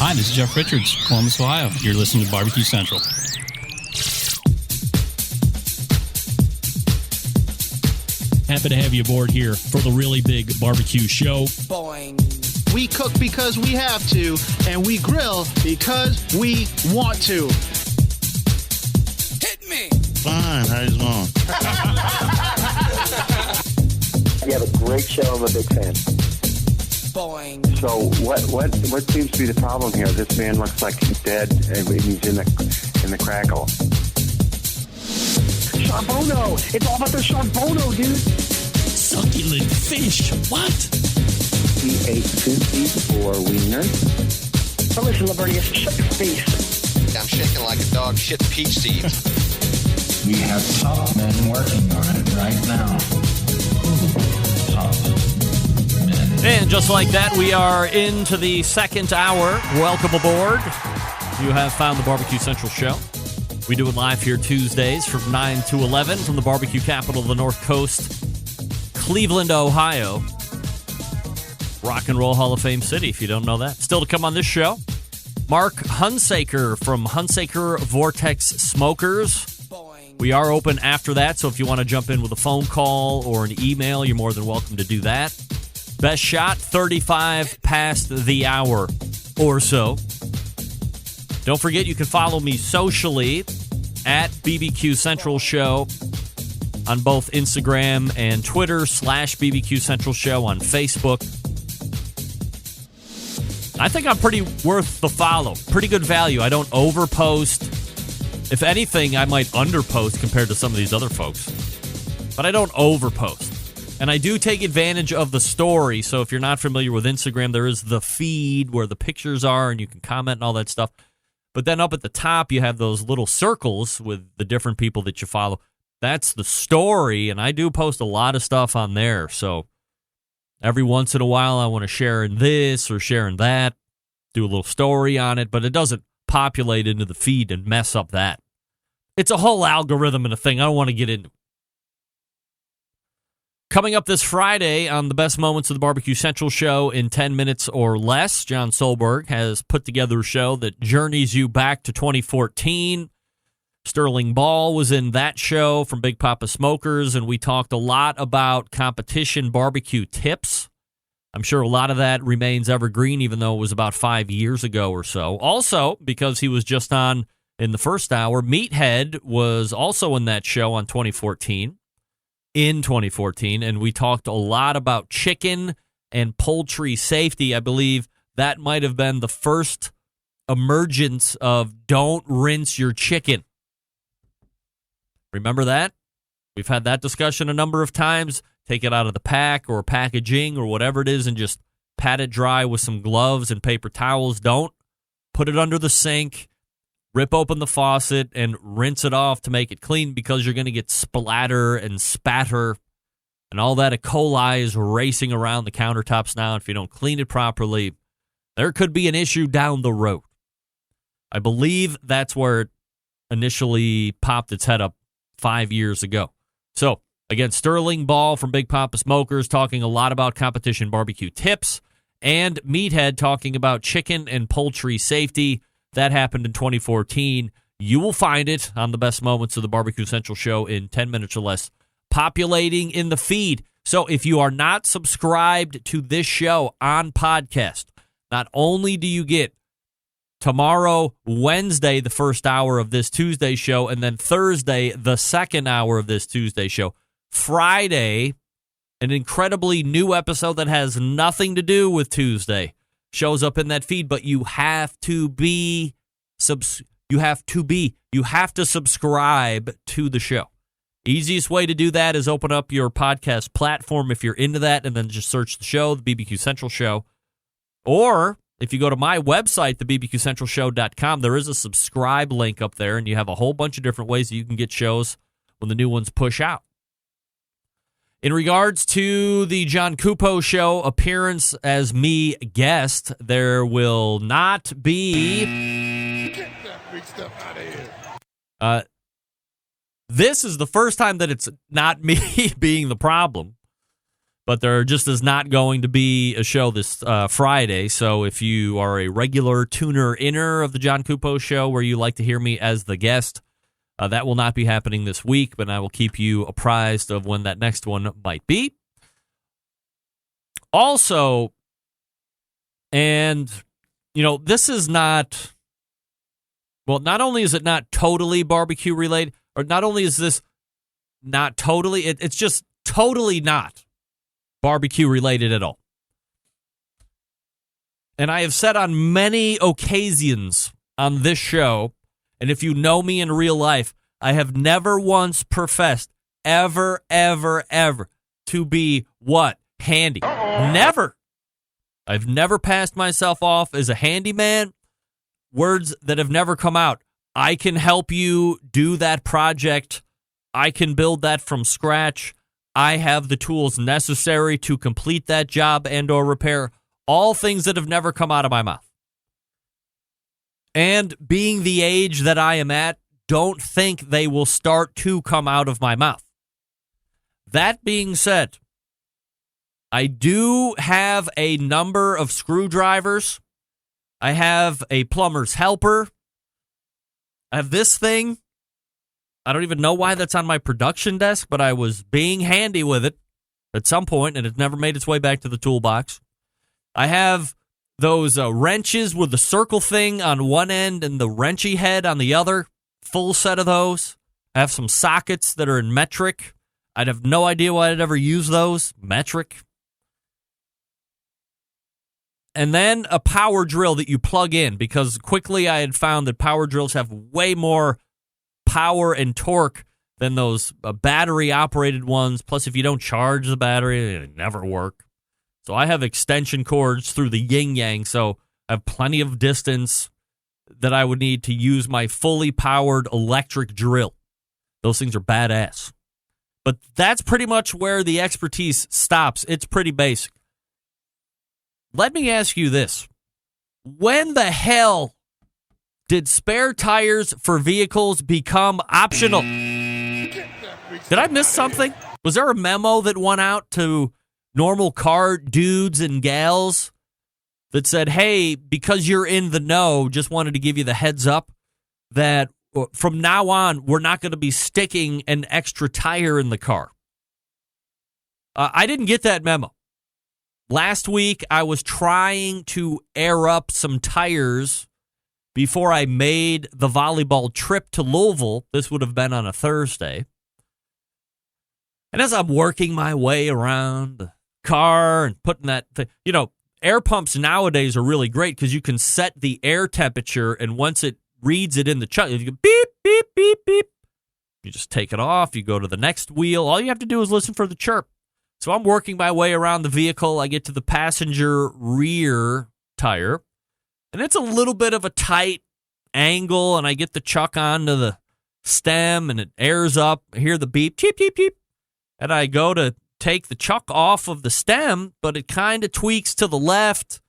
Hi, this is Jeff Richards, Columbus, Ohio. You're listening to Barbecue Central. Happy to have you aboard here for the really big barbecue show. Boing. We cook because we have to, and we grill because we want to. Hit me! Fine, how's it going? You have a great show. I'm a big fan. Boing. So what seems to be the problem here? This man looks like he's dead, and he's in the crackle. Sean Bono! It's all about the Sean Bono, dude! Succulent fish. What? He ate 54 wieners. Now listen, Lavernius, shut your face. I'm shaking like a dog shit peach seeds. We have top men working on it right now. Top men. And just like that, we are into the second hour. Welcome aboard. You have found the Barbecue Central Show. We do it live here Tuesdays from 9 to 11 from the barbecue capital of the North Coast, Cleveland, Ohio. Rock and Roll Hall of Fame city, if you don't know that. Still to come on this show, Mark Hunsaker from Hunsaker Vortex Smokers. We are open after that, so if you want to jump in with a phone call or an email, you're more than welcome to do that. Best shot, 35 past the hour or so. Don't forget, you can follow me socially at BBQ Central Show on both Instagram and Twitter, /BBQ Central Show on Facebook. I think I'm pretty worth the follow. Pretty good value. I don't overpost. If anything, I might underpost compared to some of these other folks. But I don't overpost. And I do take advantage of the story. So if you're not familiar with Instagram, there is the feed where the pictures are and you can comment and all that stuff. But then up at the top, you have those little circles with the different people that you follow. That's the story, and I do post a lot of stuff on there. So every once in a while, I want to share in this or share in that, do a little story on it, but it doesn't populate into the feed and mess up that. It's a whole algorithm and a thing I don't want to get into. Coming up this Friday on the best moments of the Barbecue Central Show in 10 minutes or less, John Solberg has put together a show that journeys you back to 2014. Sterling Ball was in that show from Big Papa Smokers, and we talked a lot about competition barbecue tips. I'm sure a lot of that remains evergreen, even though it was about 5 years ago or so. Also, because he was just on in the first hour, Meathead was also in that show in 2014, and we talked a lot about chicken and poultry safety. I believe that might have been the first emergence of don't rinse your chicken. Remember that? We've had that discussion a number of times. Take it out of the pack or packaging or whatever it is and just pat it dry with some gloves and paper towels. Don't put it under the sink, rip open the faucet, and rinse it off to make it clean because you're going to get splatter and spatter and all that. E. coli is racing around the countertops now. If you don't clean it properly, there could be an issue down the road. I believe that's where it initially popped its head up 5 years ago. So, again, Sterling Ball from Big Papa Smokers talking a lot about competition barbecue tips, and Meathead talking about chicken and poultry safety. That happened in 2014. You will find it on the best moments of the Barbecue Central Show in 10 minutes or less, populating in the feed. So if you are not subscribed to this show on podcast, not only do you get tomorrow, Wednesday, the first hour of this Tuesday show, and then Thursday, the second hour of this Tuesday show. Friday, an incredibly new episode that has nothing to do with Tuesday shows up in that feed, but you have to subscribe to the show. Easiest way to do that is open up your podcast platform if you're into that, and then just search the show, the BBQ Central Show. Or if you go to my website, thebbqcentralshow.com, there is a subscribe link up there, and you have a whole bunch of different ways that you can get shows when the new ones push out. In regards to the John Cupo Show appearance as me guest, there will not be... Get that big stuff out of here. This is the first time that it's not me being the problem. But there just is not going to be a show this Friday. So if you are a regular tuner-inner of the John Cupo Show where you like to hear me as the guest, that will not be happening this week, but I will keep you apprised of when that next one might be. Also, and, this is not, not only is it not totally barbecue related, or not only is this not totally, it's just totally not barbecue related at all. And I have said on many occasions on this show, and if you know me in real life, I have never once professed, ever, to be what? Handy. Never. I've never passed myself off as a handyman. Words that have never come out. I can help you do that project. I can build that from scratch. I have the tools necessary to complete that job and or repair. All things that have never come out of my mouth. And being the age that I am at, don't think they will start to come out of my mouth. That being said, I do have a number of screwdrivers. I have a plumber's helper. I have this thing. I don't even know why that's on my production desk, but I was being handy with it at some point, and it never made its way back to the toolbox. I have those wrenches with the circle thing on one end and the wrenchy head on the other. Full set of those. I have some sockets that are in metric. I'd have no idea why I'd ever use those. Metric. And then a power drill that you plug in, because quickly I had found that power drills have way more power and torque than those battery-operated ones. Plus, if you don't charge the battery, they never work. So I have extension cords through the yin-yang, so I have plenty of distance that I would need to use my fully powered electric drill. Those things are badass. But that's pretty much where the expertise stops. It's pretty basic. Let me ask you this. When the hell did spare tires for vehicles become optional? Did I miss something? Was there a memo that went out to normal car dudes and gals that said, hey, because you're in the know, just wanted to give you the heads up that from now on, we're not going to be sticking an extra tire in the car? I didn't get that memo. Last week, I was trying to air up some tires before I made the volleyball trip to Louisville. This would have been on a Thursday. And as I'm working my way around the car and putting that thing, air pumps nowadays are really great because you can set the air temperature, and once it reads it in the chuck, you go beep, beep, beep, beep. You just take it off. You go to the next wheel. All you have to do is listen for the chirp. So I'm working my way around the vehicle. I get to the passenger rear tire, and it's a little bit of a tight angle, and I get the chuck onto the stem, and it airs up. I hear the beep, cheep, cheep, cheep. And I go to take the chuck off of the stem, but it kind of tweaks to the left,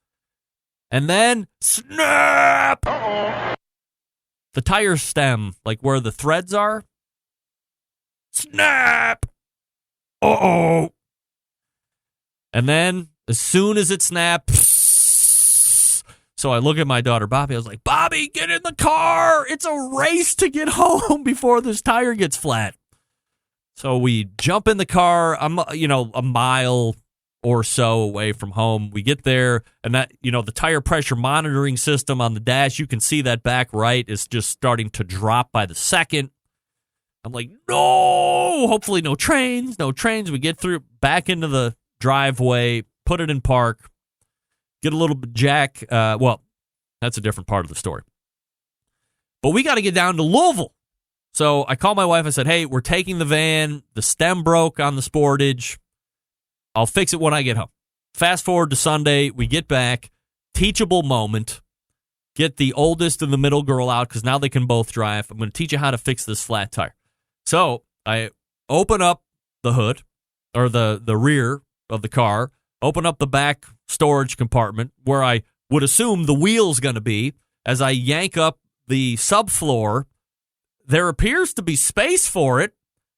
and then snap! The tire stem, like where the threads are, snap! Uh-oh! And then, as soon as it snaps, so I look at my daughter, Bobby. I was like, Bobby, get in the car. It's a race to get home before this tire gets flat. So we jump in the car. I'm, a mile or so away from home. We get there, and that, the tire pressure monitoring system on the dash, you can see that back right is just starting to drop by the second. I'm like, no, hopefully no trains. We get through, back into the driveway, put it in park, get a little bit jack. Well, that's a different part of the story. But we got to get down to Louisville. So I called my wife. I said, hey, we're taking the van. The stem broke on the Sportage. I'll fix it when I get home. Fast forward to Sunday. We get back. Teachable moment. Get the oldest and the middle girl out because now they can both drive. I'm going to teach you how to fix this flat tire. So I open up the hood, or the rear of the car, open up the back storage compartment where I would assume the wheel's going to be. As I yank up the subfloor, there appears to be space for it.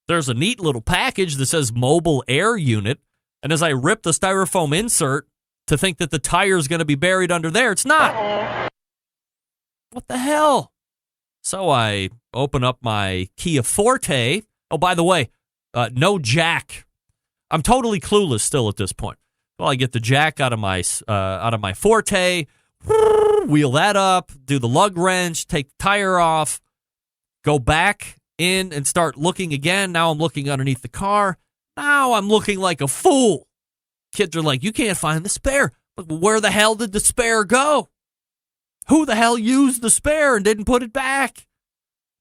There's a neat little package that says mobile air unit. And as I rip the styrofoam insert to think that the tire is going to be buried under there, it's not. What the hell? So I open up my Kia Forte. Oh, by the way, no jack. I'm totally clueless still at this point. Well, I get the jack out of my Forte, wheel that up, do the lug wrench, take the tire off, go back in and start looking again. Now I'm looking underneath the car. Now I'm looking like a fool. Kids are like, you can't find the spare. But where the hell did the spare go? Who the hell used the spare and didn't put it back?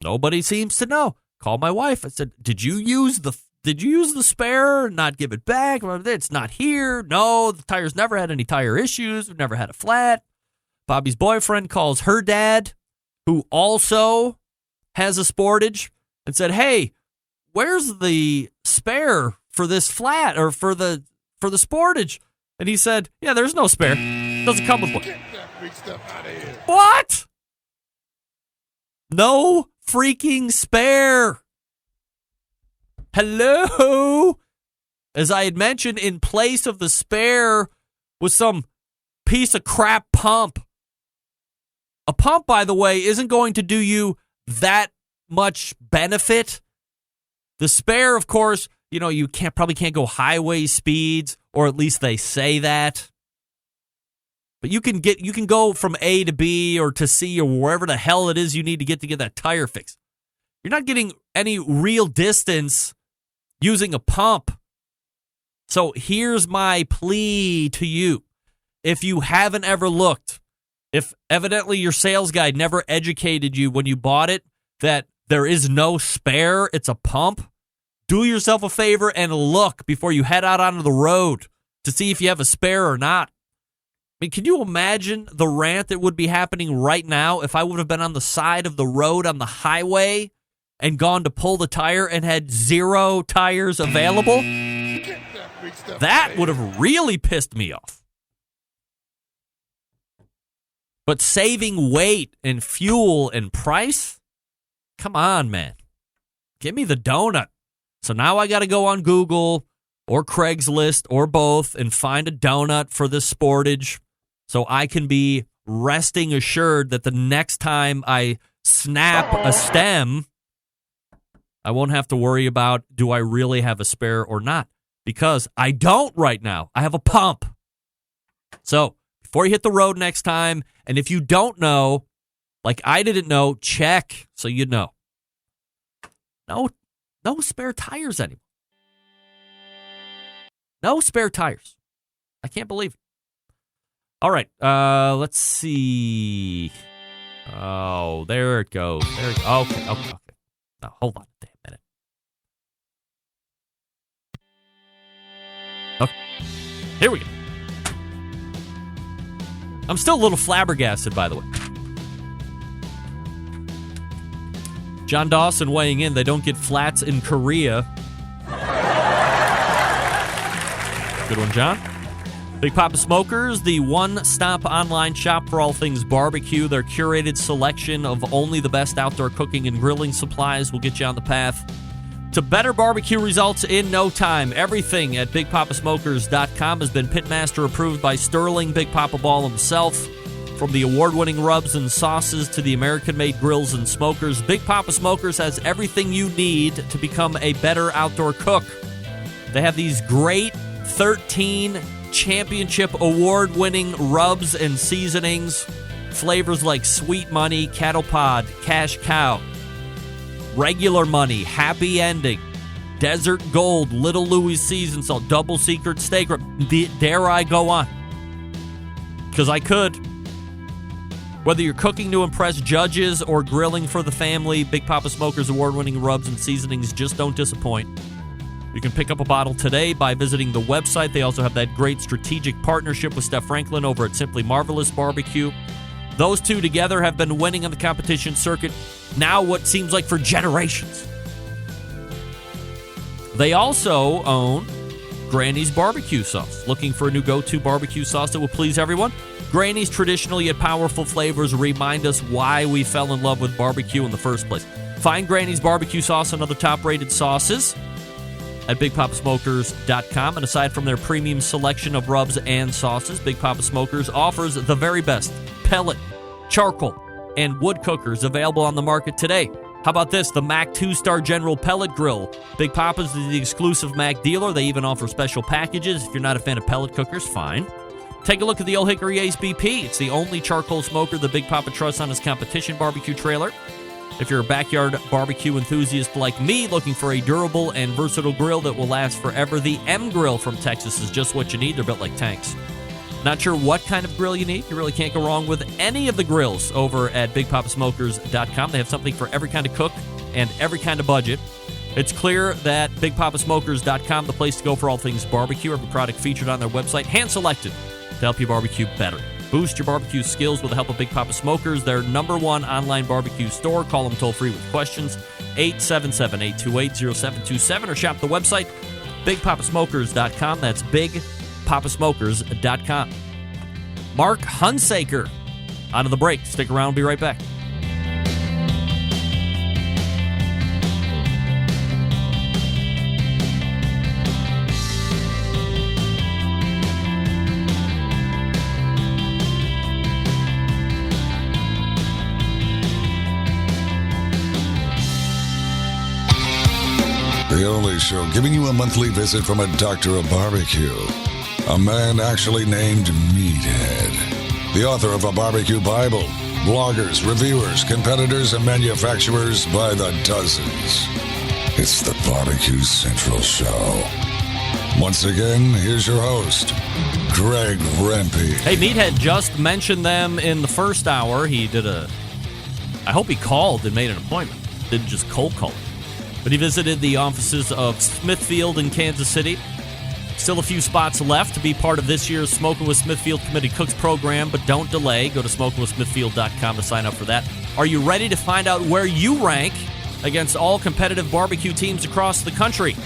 Nobody seems to know. Called my wife. I said, did you use the spare and not give it back? It's not here. No, the tire's never had any tire issues. We've never had a flat. Bobby's boyfriend calls her dad, who also has a Sportage, and said, hey, where's the spare for this flat or for the Sportage? And he said, yeah, there's no spare. Doesn't come with one. Get that big stuff out of here. What? No freaking spare. Hello? As I had mentioned, in place of the spare was some piece of crap pump. A pump, by the way, isn't going to do you that much benefit. The spare, of course, you probably can't go highway speeds, or at least they say that. But you can go from A to B or to C or wherever the hell it is you need to get that tire fixed. You're not getting any real distance using a pump. So here's my plea to you. If you haven't ever looked, if evidently your sales guide never educated you when you bought it that there is no spare, it's a pump, do yourself a favor and look before you head out onto the road to see if you have a spare or not. I mean, can you imagine the rant that would be happening right now if I would have been on the side of the road on the highway and gone to pull the tire and had 0 tires available? That would have really pissed me off. But saving weight and fuel and price? Come on, man. Give me the donut. So now I got to go on Google or Craigslist or both and find a donut for this Sportage so I can be resting assured that the next time I snap a stem, I won't have to worry about, do I really have a spare or not? Because I don't right now. I have a pump. So before you hit the road next time, and if you don't know, like I didn't know, check so you know. No spare tires anymore. No spare tires. I can't believe it. All right, let's see. Oh, there it goes. Okay. Now, hold on a damn minute. Okay, here we go. I'm still a little flabbergasted, by the way. John Dawson weighing in. They don't get flats in Korea. Good one, John. Big Papa Smokers, the one-stop online shop for all things barbecue. Their curated selection of only the best outdoor cooking and grilling supplies will get you on the path to better barbecue results in no time. Everything at BigPapaSmokers.com has been Pitmaster approved by Sterling Big Papa Ball himself. From the award-winning rubs and sauces to the American-made grills and smokers, Big Papa Smokers has everything you need to become a better outdoor cook. They have these great 13 championship award-winning rubs and seasonings, flavors like Sweet Money, Cattle Pod, Cash Cow, Regular Money, Happy Ending, Desert Gold, Little Louis Season Salt, Double Secret Steak Rub. Dare I go on? Because I could. Whether you're cooking to impress judges or grilling for the family, Big Papa Smokers award-winning rubs and seasonings just don't disappoint. You can pick up a bottle today by visiting the website. They also have that great strategic partnership with Steph Franklin over at Simply Marvelous Barbecue. Those two together have been winning on the competition circuit now what seems like for generations. They also own Granny's Barbecue Sauce. Looking for a new go-to barbecue sauce that will please everyone? Granny's traditional yet powerful flavors remind us why we fell in love with barbecue in the first place. Find Granny's Barbecue Sauce and other top-rated sauces at BigPapaSmokers.com. And aside from their premium selection of rubs and sauces, Big Papa Smokers offers the very best pellet, charcoal, and wood cookers available on the market today. How about this? The Mac 2-Star General Pellet Grill. Big Papa's is the exclusive Mac dealer. They even offer special packages. If you're not a fan of pellet cookers, fine. Take a look at the Old Hickory Ace BP. It's the only charcoal smoker the Big Papa trusts on his competition barbecue trailer. If you're a backyard barbecue enthusiast like me looking for a durable and versatile grill that will last forever, the M Grill from Texas is just what you need. They're built like tanks. Not sure what kind of grill you need? You really can't go wrong with any of the grills over at BigPapaSmokers.com. They have something for every kind of cook and every kind of budget. It's clear that BigPapaSmokers.com, the place to go for all things barbecue. Every product featured on their website, hand-selected to help you barbecue better. Boost your barbecue skills with the help of Big Papa Smokers, their #1 online barbecue store. Call them toll-free with questions, 877-828-0727, or shop the website, BigPapaSmokers.com. That's BigPapaSmokers.com. Mark Hunsaker out of the break. Stick around. Be right back. The only show giving you a monthly visit from a doctor of barbecue. A man actually named Meathead. The author of a barbecue Bible. Bloggers, reviewers, competitors, and manufacturers by the dozens. It's the Barbecue Central Show. Once again, here's your host, Greg Rempe. Hey, Meathead just mentioned them in the first hour. He did I hope he called and made an appointment. Didn't just cold call it. But he visited the offices of Smithfield in Kansas City. Still a few spots left to be part of this year's Smoking with Smithfield Committee Cooks program, but don't delay. Go to smokingwithsmithfield.com to sign up for that. Are you ready to find out where you rank against all competitive barbecue teams across the country?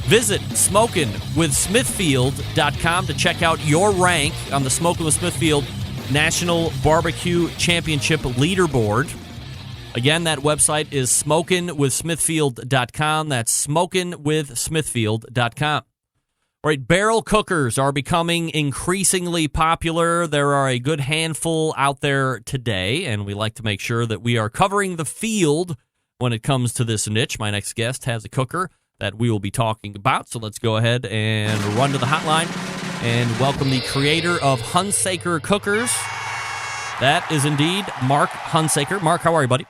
Visit smokingwithsmithfield.com to check out your rank on the Smoking with Smithfield National Barbecue Championship Leaderboard. Again, that website is smokingwithsmithfield.com. That's smokingwithsmithfield.com. All right, barrel cookers are becoming increasingly popular. There are a good handful out there today, and we like to make sure that we are covering the field when it comes to this niche. My next guest has a cooker that we will be talking about, so let's go ahead and run to the hotline and welcome the creator of Hunsaker Cookers. That is indeed Mark Hunsaker. Mark, how are you, buddy?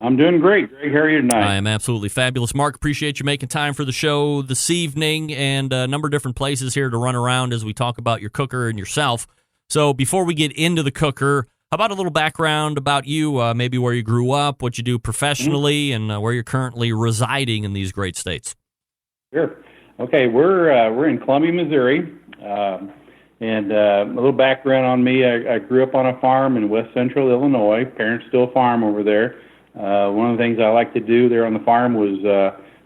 I'm doing great. Greg, how are you tonight? I am absolutely fabulous. Mark, appreciate you making time for the show this evening, and a number of different places here to run around as we talk about your cooker and yourself. So before we get into the cooker, how about a little background about you, maybe where you grew up, what you do professionally, and where you're currently residing in these great states? Sure. Okay, we're in Columbia, Missouri, and a little background on me. I grew up on a farm in west central Illinois. Parents still farm over there. One of the things I like to do there on the farm was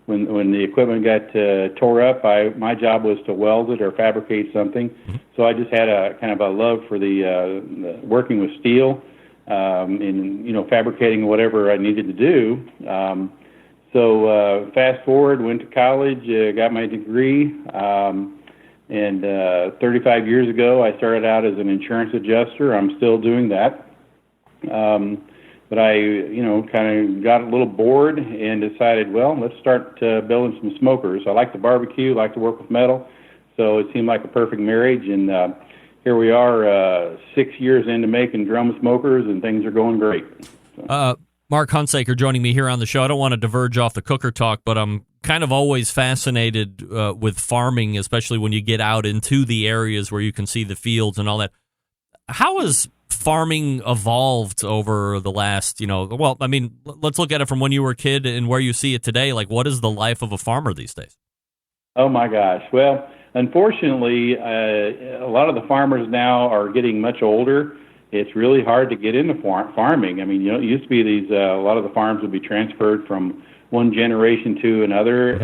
when the equipment got tore up, my job was to weld it or fabricate something. So I just had a kind of a love for the working with steel and fabricating whatever I needed to do. So fast forward, went to college, got my degree, and 35 years ago I started out as an insurance adjuster. I'm still doing that. But I, kind of got a little bored and decided, well, let's start building some smokers. I like to barbecue, like to work with metal, so it seemed like a perfect marriage. And here we are 6 years into making drum smokers, and things are going great. So. Mark Hunsaker joining me here on the show. I don't want to diverge off the cooker talk, but I'm kind of always fascinated with farming, especially when you get out into the areas where you can see the fields and all that. How has farming evolved over the last, let's look at it from when you were a kid and where you see it today. Like, what is the life of a farmer these days? Oh, my gosh. Well, unfortunately, a lot of the farmers now are getting much older. It's really hard to get into farming. I mean, it used to be these, a lot of the farms would be transferred from one generation to another,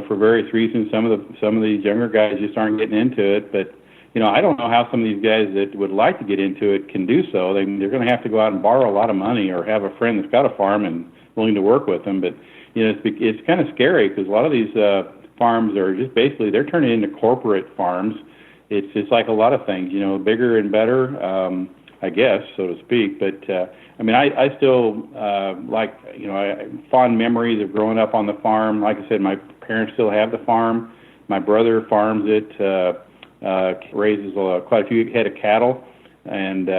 for various reasons. Some of these younger guys just aren't getting into it, but I don't know how some of these guys that would like to get into it can do so. They're going to have to go out and borrow a lot of money or have a friend that's got a farm and willing to work with them. But it's kind of scary because a lot of these farms are just basically they're turning into corporate farms. It's like a lot of things, bigger and better, I guess, so to speak. But I still I fond memories of growing up on the farm. Like I said, my parents still have the farm. My brother farms it, raises quite a few head of cattle, and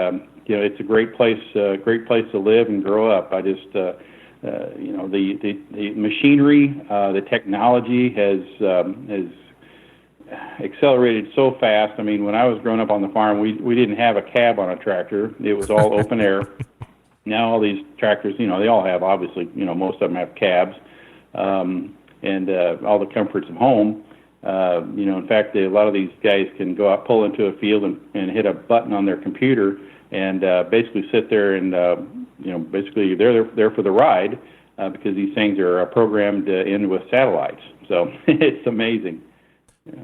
it's a great place to live and grow up. I just the machinery, the technology has accelerated so fast. I mean, when I was growing up on the farm, we didn't have a cab on a tractor. It was all open air. Now all these tractors, they all have, obviously, most of them have cabs, and all the comforts of home. In fact, a lot of these guys can go out, pull into a field and hit a button on their computer and basically sit there and, basically they're there for the ride because these things are programmed in with satellites. So it's amazing. Yeah.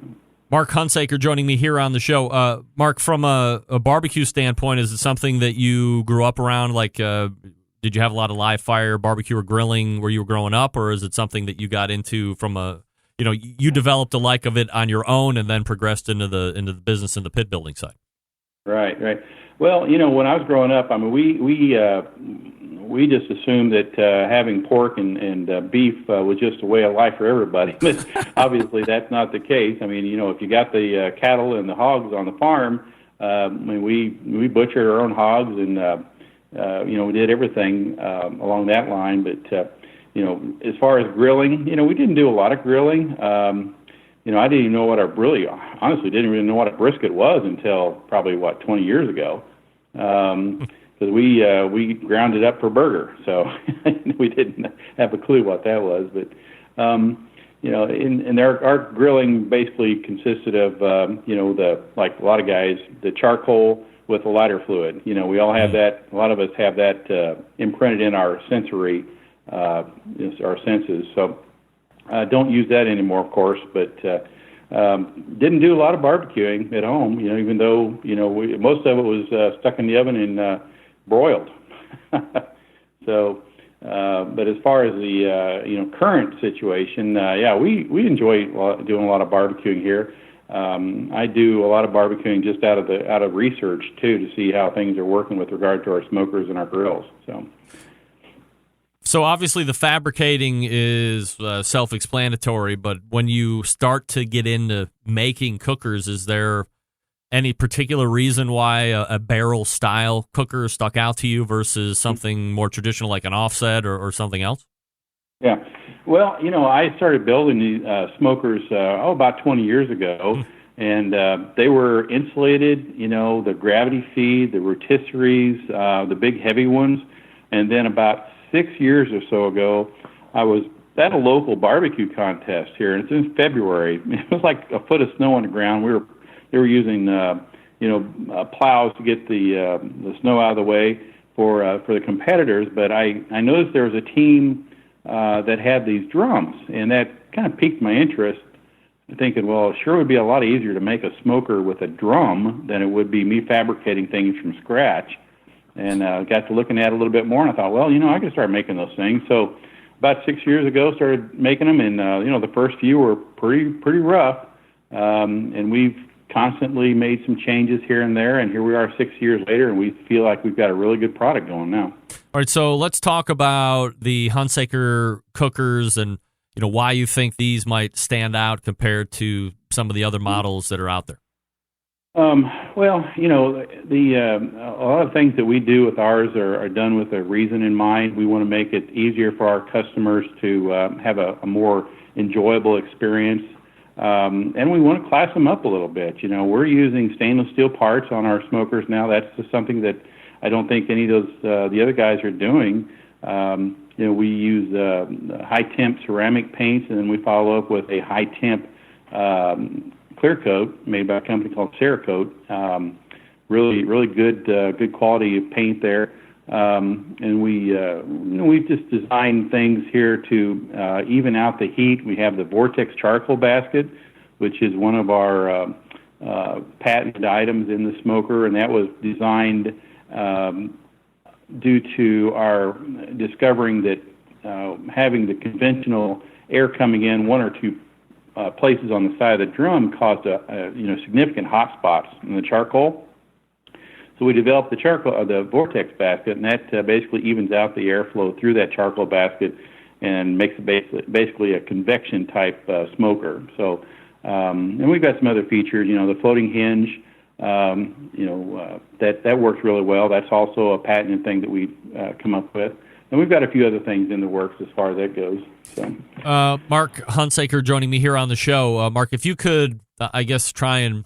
Mark Hunsaker joining me here on the show. Mark, from a barbecue standpoint, is it something that you grew up around? Like, did you have a lot of live fire barbecue or grilling where you were growing up, or is it something that you got into from you developed a like of it on your own and then progressed into the business and the pit building side? Right. Well, when I was growing up, I mean, we just assumed that having pork and beef was just a way of life for everybody. But obviously, that's not the case. I mean, if you got the cattle and the hogs on the farm, we butchered our own hogs and we did everything along that line. But as far as grilling, we didn't do a lot of grilling. I didn't even know honestly didn't even know what a brisket was until probably 20 years ago. Because we ground it up for burger, so we didn't have a clue what that was. But our grilling basically consisted of like a lot of guys, the charcoal with the lighter fluid. We all have that. A lot of us have that imprinted in our sensory, our senses. So don't use that anymore, of course. But didn't do a lot of barbecuing at home. Even though most of it was stuck in the oven and broiled. So, but as far as the current situation, we enjoy doing a lot of barbecuing here. I do a lot of barbecuing just out of research too to see how things are working with regard to our smokers and our grills. So obviously the fabricating is self-explanatory, but when you start to get into making cookers, is there any particular reason why a barrel-style cooker stuck out to you versus something more traditional like an offset or something else? Yeah. Well, I started building these smokers about 20 years ago, and they were insulated, the gravity feed, the rotisseries, the big heavy ones, and then about 6 years or so ago, I was at a local barbecue contest here, and it's in February. It was like a foot of snow on the ground. They were using plows to get the snow out of the way for the competitors. But I noticed there was a team that had these drums, and that kind of piqued my interest. Thinking, well, it sure would be a lot easier to make a smoker with a drum than it would be me fabricating things from scratch. And got to looking at it a little bit more, and I thought, well, I could start making those things. So about 6 years ago, started making them, and the first few were pretty rough, and we've constantly made some changes here and there, and here we are 6 years later, and we feel like we've got a really good product going now. All right, so let's talk about the Hunsaker cookers and why you think these might stand out compared to some of the other models that are out there. Well, a lot of things that we do with ours are done with a reason in mind. We want to make it easier for our customers to have a more enjoyable experience, and we want to class them up a little bit. We're using stainless steel parts on our smokers now. That's just something that I don't think any of those the other guys are doing. We use high temp ceramic paints, and then we follow up with a high temp clear coat made by a company called Cerakote. Really good quality of paint there. And we've just designed things here to even out the heat. We have the Vortex charcoal basket, which is one of our patented items in the smoker, and that was designed due to our discovering that having the conventional air coming in one or two places on the side of the drum caused significant hot spots in the charcoal. So we developed the vortex basket, and that basically evens out the airflow through that charcoal basket and makes it basically a convection type smoker. So, and we've got some other features. The floating hinge, that works really well. That's also a patented thing that we've come up with. And we've got a few other things in the works as far as that goes. So, Mark Hunsaker joining me here on the show. Mark, if you could, I guess, try and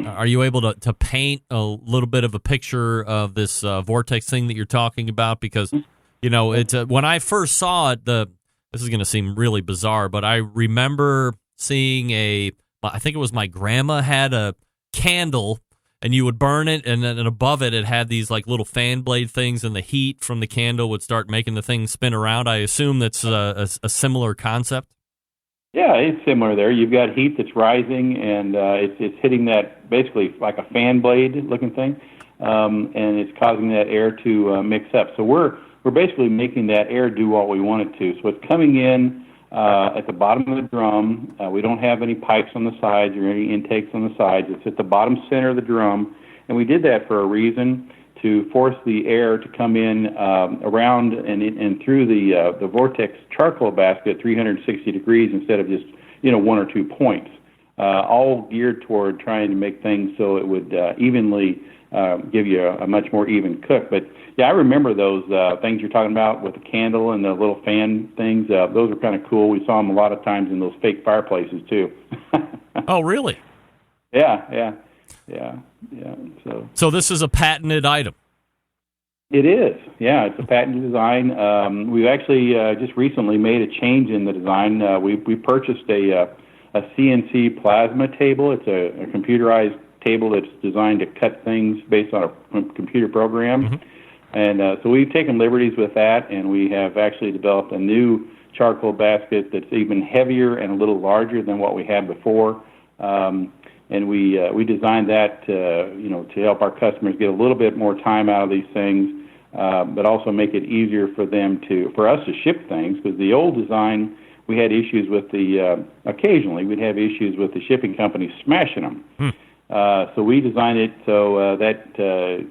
are you able to paint a little bit of a picture of this vortex thing that you're talking about? Because it's when I first saw it, this is going to seem really bizarre, but I remember seeing I think it was my grandma had a candle, and you would burn it, and then above it had these like little fan blade things, and the heat from the candle would start making the thing spin around. I assume that's a similar concept. Yeah, it's similar there. You've got heat that's rising, and it's hitting that basically like a fan blade looking thing, and it's causing that air to mix up. So we're basically making that air do what we want it to. So it's coming in at the bottom of the drum. We don't have any pipes on the sides or any intakes on the sides. It's at the bottom center of the drum, and we did that for a reason, to force the air to come in around and through the vortex charcoal basket 360 degrees instead of just one or 2 points, all geared toward trying to make things so it would evenly give you a much more even cook. But yeah, I remember those things you're talking about with the candle and the little fan things. Those are kind of cool. We saw them a lot of times in those fake fireplaces too. Oh, really? Yeah. So this is a patented item. It is. Yeah, it's a patented design. We've actually just recently made a change in the design. We purchased a CNC plasma table. It's a computerized table that's designed to cut things based on a computer program. Mm-hmm. And so we've taken liberties with that, and we have actually developed a new charcoal basket that's even heavier and a little larger than what we had before. And we designed that to help our customers get a little bit more time out of these things, but also make it easier for us to ship things. Because the old design, we had issues with occasionally we'd have issues with the shipping companies smashing them. So we designed it so that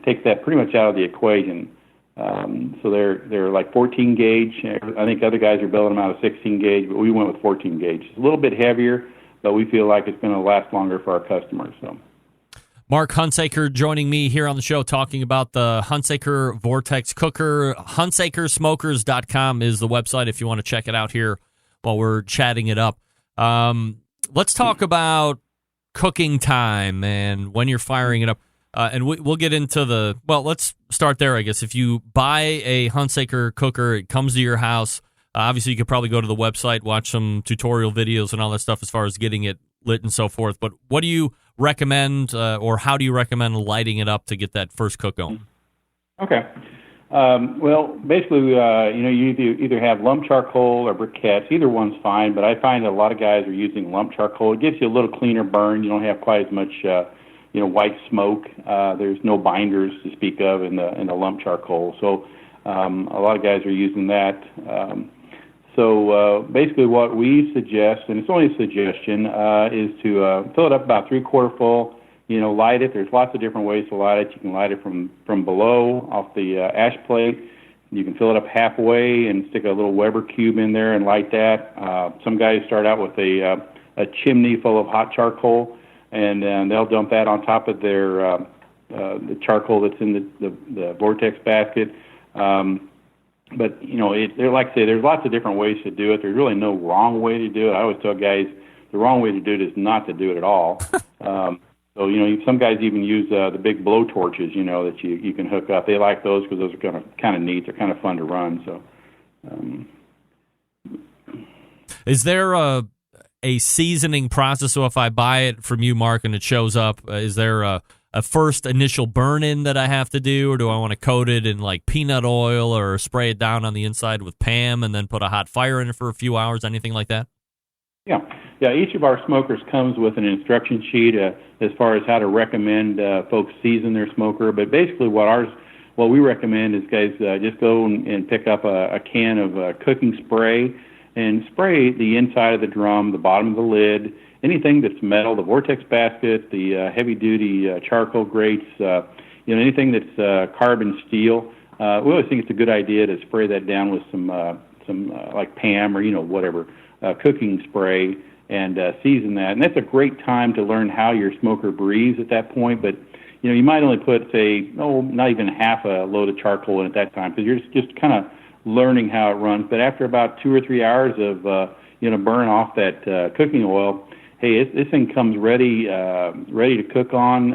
takes that pretty much out of the equation. So they're like 14 gauge. I think other guys are building them out of 16 gauge, but we went with 14 gauge. It's a little bit heavier, but we feel like it's going to last longer for our customers. So, Mark Hunsaker joining me here on the show talking about the Hunsaker Vortex Cooker. HunsakerSmokers.com is the website if you want to check it out here while we're chatting it up. Let's talk about cooking time and when you're firing it up. And we'll get into let's start there, I guess. If you buy a Hunsaker cooker, it comes to your house. Obviously, you could probably go to the website, watch some tutorial videos and all that stuff as far as getting it lit and so forth. But what do you recommend, or how do you recommend lighting it up to get that first cook going? Okay. Well, basically, you either have lump charcoal or briquettes. Either one's fine, but I find that a lot of guys are using lump charcoal. It gives you a little cleaner burn. You don't have quite as much, white smoke. There's no binders to speak of in the lump charcoal. So a lot of guys are using that. So basically what we suggest, and it's only a suggestion, is to fill it up about 3/4 full, light it. There's lots of different ways to light it. You can light it from below off the ash plate. You can fill it up halfway and stick a little Weber cube in there and light that. Some guys start out with a chimney full of hot charcoal, and they'll dump that on top of their the charcoal that's in the vortex basket. But, like I say, there's lots of different ways to do it. There's really no wrong way to do it. I always tell guys the wrong way to do it is not to do it at all. So, some guys even use the big blow torches, that you can hook up. They like those because those are kind of neat. They're kind of fun to run. So, is there a seasoning process? So if I buy it from you, Mark, and it shows up, is there a first initial burn-in that I have to do, or do I want to coat it in like peanut oil or spray it down on the inside with Pam and then put a hot fire in it for a few hours, anything like that? Yeah. Each of our smokers comes with an instruction sheet as far as how to recommend folks season their smoker. But basically what what we recommend is, guys, just go and pick up a can of cooking spray and spray the inside of the drum, the bottom of the lid, anything that's metal, the vortex basket, the heavy-duty charcoal grates, anything that's carbon steel. We always think it's a good idea to spray that down with some like Pam or whatever cooking spray and season that. And that's a great time to learn how your smoker breathes at that point. But you might only put, say, not even half a load of charcoal in at that time because you're just kind of learning how it runs. But after about 2 or 3 hours of burn off that cooking oil, hey, this thing comes ready to cook on.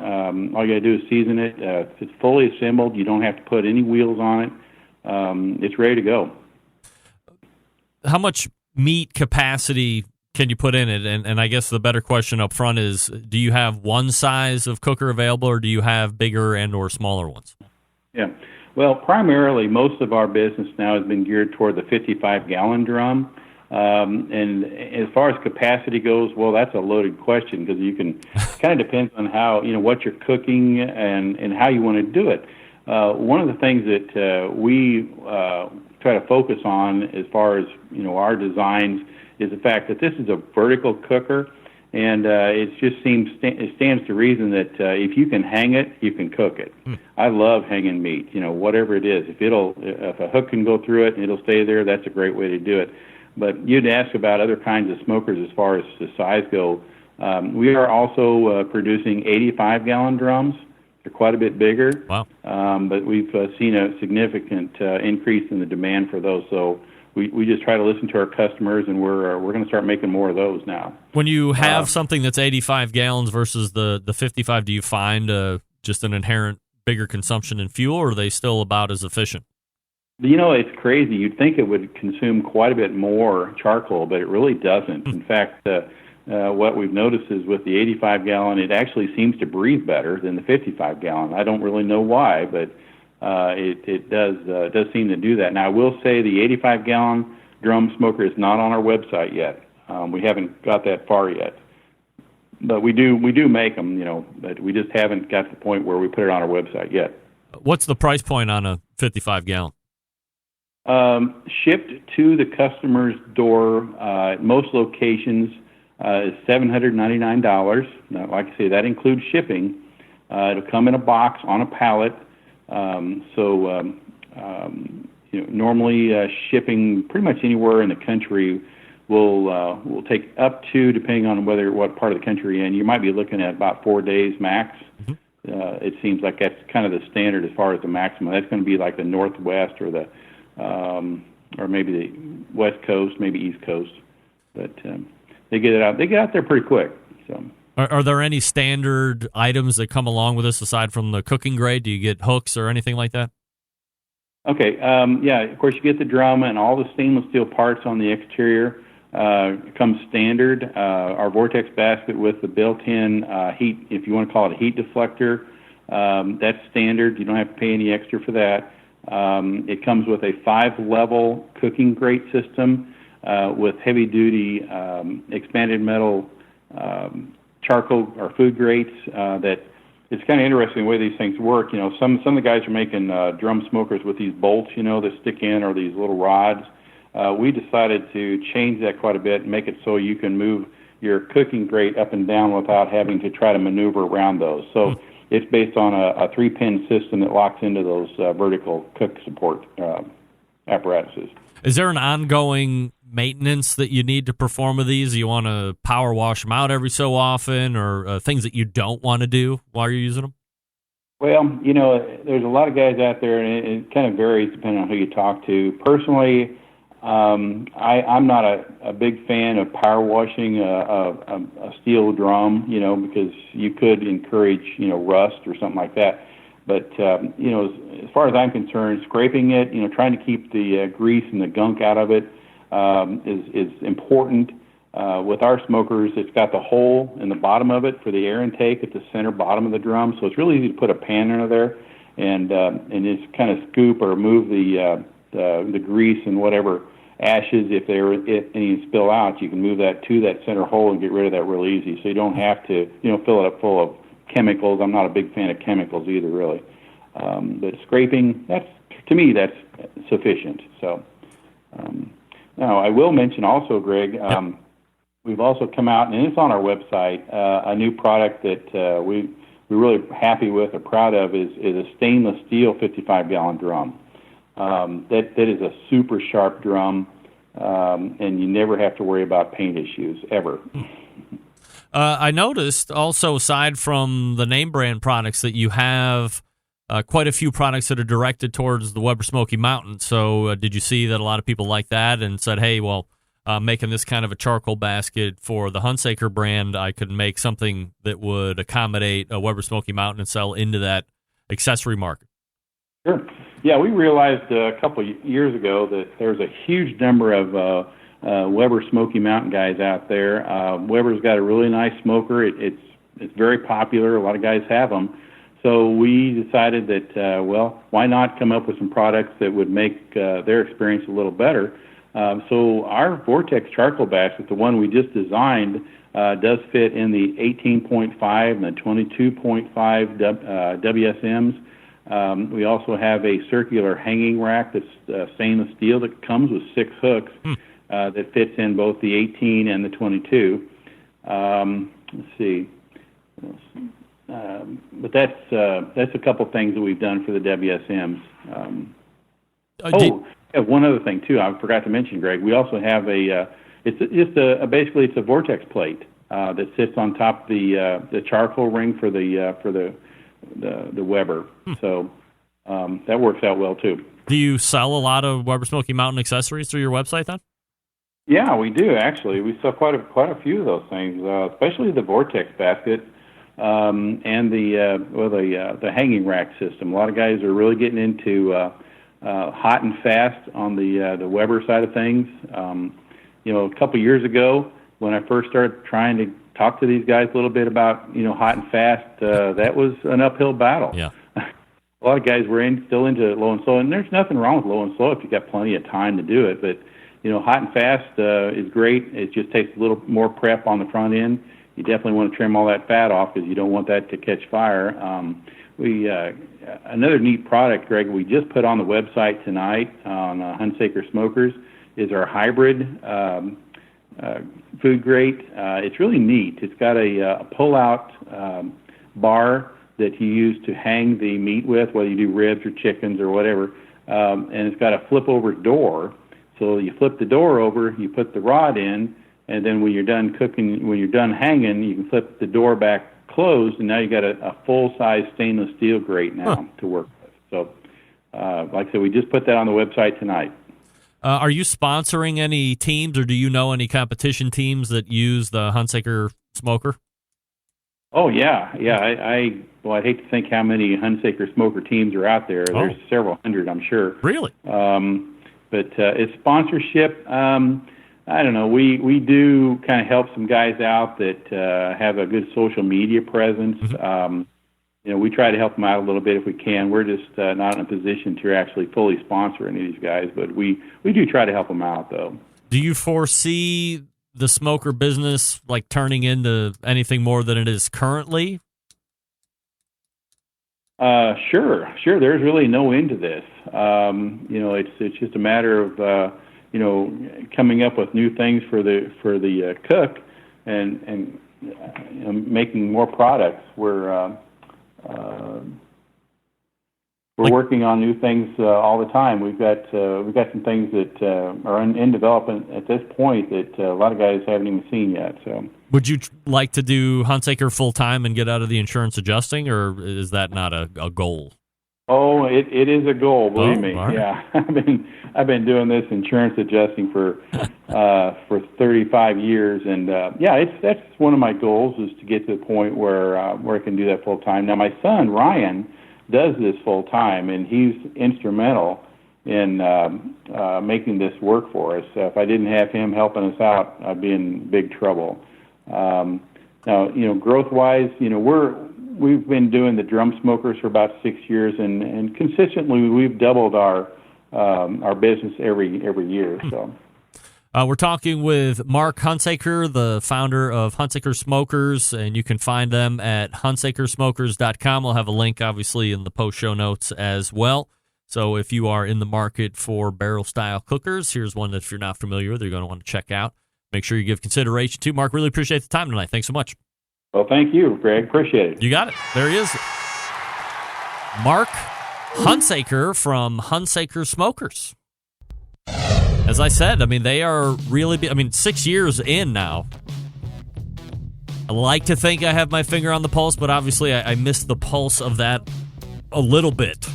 All you got to do is season it. It's fully assembled. You don't have to put any wheels on it. It's ready to go. How much meat capacity can you put in it? And I guess the better question up front is, do you have one size of cooker available, or do you have bigger and or smaller ones? Yeah. Well, primarily, most of our business now has been geared toward the 55-gallon drum. And as far as capacity goes, well, that's a loaded question because you can kind of depends on how, what you're cooking and how you want to do it. One of the things that we try to focus on as far as, our designs is the fact that this is a vertical cooker, and it stands to reason that if you can hang it, you can cook it. I love hanging meat, whatever it is. If a hook can go through it and it'll stay there, that's a great way to do it. But you'd ask about other kinds of smokers as far as the size go. We are also producing 85-gallon drums. They're quite a bit bigger. Wow. But we've seen a significant increase in the demand for those. So we just try to listen to our customers, and we're going to start making more of those now. When you have something that's 85 gallons versus the 55, do you find just an inherent bigger consumption in fuel, or are they still about as efficient? It's crazy. You'd think it would consume quite a bit more charcoal, but it really doesn't. In fact, what we've noticed is with the 85-gallon, it actually seems to breathe better than the 55-gallon. I don't really know why, but it does seem to do that. Now, I will say the 85-gallon drum smoker is not on our website yet. We haven't got that far yet. But we do make them, but we just haven't got to the point where we put it on our website yet. What's the price point on a 55-gallon? Shipped to the customer's door at most locations is $799. Now, like I say, that includes shipping. It'll come in a box on a pallet. Normally shipping pretty much anywhere in the country will take up to, depending on what part of the country you're in, you might be looking at about 4 days max. Mm-hmm. It seems like that's kind of the standard as far as the maximum. That's going to be like the Northwest or or maybe the West Coast, maybe East Coast. But they get it out. They get out there pretty quick. So. Are there any standard items that come along with this aside from the cooking grade? Do you get hooks or anything like that? Okay. Of course, you get the drum and all the stainless steel parts on the exterior. Comes standard. Our vortex basket with the built-in heat, if you want to call it a heat deflector, that's standard. You don't have to pay any extra for that. It comes with a 5-level cooking grate system with heavy-duty expanded metal charcoal or food grates. That it's kind of interesting the way these things work. Some of the guys are making drum smokers with these bolts, that stick in, or these little rods. We decided to change that quite a bit and make it so you can move your cooking grate up and down without having to try to maneuver around those. So it's based on a 3-pin system that locks into those vertical cook support apparatuses. Is there an ongoing maintenance that you need to perform with these? You want to power wash them out every so often, or things that you don't want to do while you're using them? Well, there's a lot of guys out there, and it kind of varies depending on who you talk to. Personally, I'm not a big fan of power washing a steel drum, because you could encourage, rust or something like that. But, as far as I'm concerned, scraping it, trying to keep the grease and the gunk out of it is important. With our smokers, it's got the hole in the bottom of it for the air intake at the center bottom of the drum, so it's really easy to put a pan under there and just kind of scoop or remove the grease and whatever ashes, if any spill out, you can move that to that center hole and get rid of that real easy. So you don't have to, fill it up full of chemicals. I'm not a big fan of chemicals either, really. But scraping, to me, that's sufficient. So now I will mention also, Greg, we've also come out, and it's on our website, a new product that we're really happy with or proud of is a stainless steel 55-gallon drum. That is a super sharp drum, and you never have to worry about paint issues, ever. I noticed also, aside from the name brand products, that you have quite a few products that are directed towards the Weber Smoky Mountain. So did you see that a lot of people like that and said, hey, well, making this kind of a charcoal basket for the Hunsaker brand, I could make something that would accommodate a Weber Smoky Mountain and sell into that accessory market? Sure. Yeah, we realized a couple of years ago that there's a huge number of Weber Smoky Mountain guys out there. Weber's got a really nice smoker. It's very popular. A lot of guys have them. So we decided that, why not come up with some products that would make their experience a little better? So our Vortex charcoal basket, the one we just designed, does fit in the 18.5 and the 22.5 WSMs. We also have a circular hanging rack that's stainless steel that comes with 6 hooks that fits in both the 18 and the 22. Let's see. But that's a couple things that we've done for the WSMs. One other thing too, I forgot to mention, Greg. We also have basically it's a vortex plate that sits on top of the charcoal ring for the Weber. So that works out well too. Do you sell a lot of Weber Smoky Mountain accessories through your website then? Yeah, we do actually. We sell quite a few of those things, especially the Vortex basket. And the hanging rack system. A lot of guys are really getting into hot and fast on the Weber side of things. A couple years ago, when I first started trying to talk to these guys a little bit about hot and fast, that was an uphill battle. Yeah. A lot of guys were still into low and slow, and there's nothing wrong with low and slow if you got plenty of time to do it. But hot and fast is great. It just takes a little more prep on the front end. You definitely want to trim all that fat off because you don't want that to catch fire. Another neat product, Greg, we just put on the website tonight on Hunsaker Smokers is our hybrid food grate. It's really neat. It's got a pull-out bar that you use to hang the meat with, whether you do ribs or chickens or whatever, and it's got a flip-over door. So you flip the door over, you put the rod in, and then when you're done cooking, when you're done hanging, you can flip the door back closed, and now you got a full-size stainless steel grate now to work with. So, like I said, we just put that on the website tanight. Are you sponsoring any teams, or do you know any competition teams that use the Hunsaker Smoker? Oh, yeah. I'd hate to think how many Hunsaker Smoker teams are out there. There's several hundred, I'm sure. Really? But it's sponsorship. I don't know. We do kind of help some guys out that have a good social media presence. We try to help them out a little bit if we can. We're just not in a position to actually fully sponsor any of these guys, but we do try to help them out, though. Do you foresee the smoker business like turning into anything more than it is currently? Sure. There's really no end to this. It's just a matter of coming up with new things for the cook and making more products. We're working on new things all the time. We've got some things that are in development at this point that a lot of guys haven't even seen yet. So, would you like to do Hunsaker full time and get out of the insurance adjusting, or is that not a goal? Oh, it is a goal, believe me. Right. Yeah, I've been doing this insurance adjusting for 35 years, and that's one of my goals is to get to the point where I can do that full time. Now, my son Ryan does this full time, and he's instrumental in making this work for us. If I didn't have him helping us out, I'd be in big trouble. Now, growth wise, we've been doing the drum smokers for about 6 years, and consistently we've doubled our business every year. So, We're talking with Mark Hunsaker, the founder of Hunsaker Smokers, and you can find them at hunsakersmokers.com. We'll have a link, obviously, in the post show notes as well. So if you are in the market for barrel-style cookers, here's one that if you're not familiar with, you're going to want to check out. Make sure you give consideration to. Mark, really appreciate the time tonight. Thanks so much. Well, thank you, Greg. Appreciate it. You got it. There he is. Mark Hunsaker from Hunsaker Smokers. As I said, I mean, they are really, 6 years in now. I like to think I have my finger on the pulse, but obviously I missed the pulse of that a little bit.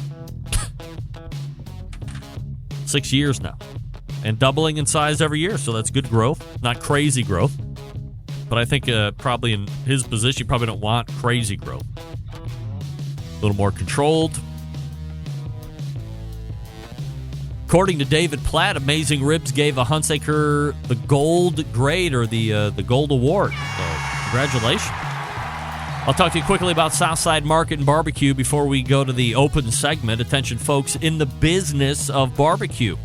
6 years now. And doubling in size every year, so that's good growth. Not crazy growth. But I think probably in his position, you probably don't want crazy growth. A little more controlled. According to David Platt, Amazing Ribs gave a Hunsaker the gold grade or the gold award. So congratulations. I'll talk to you quickly about Southside Market and Barbecue before we go to the open segment. Attention, folks, in the business of barbecue.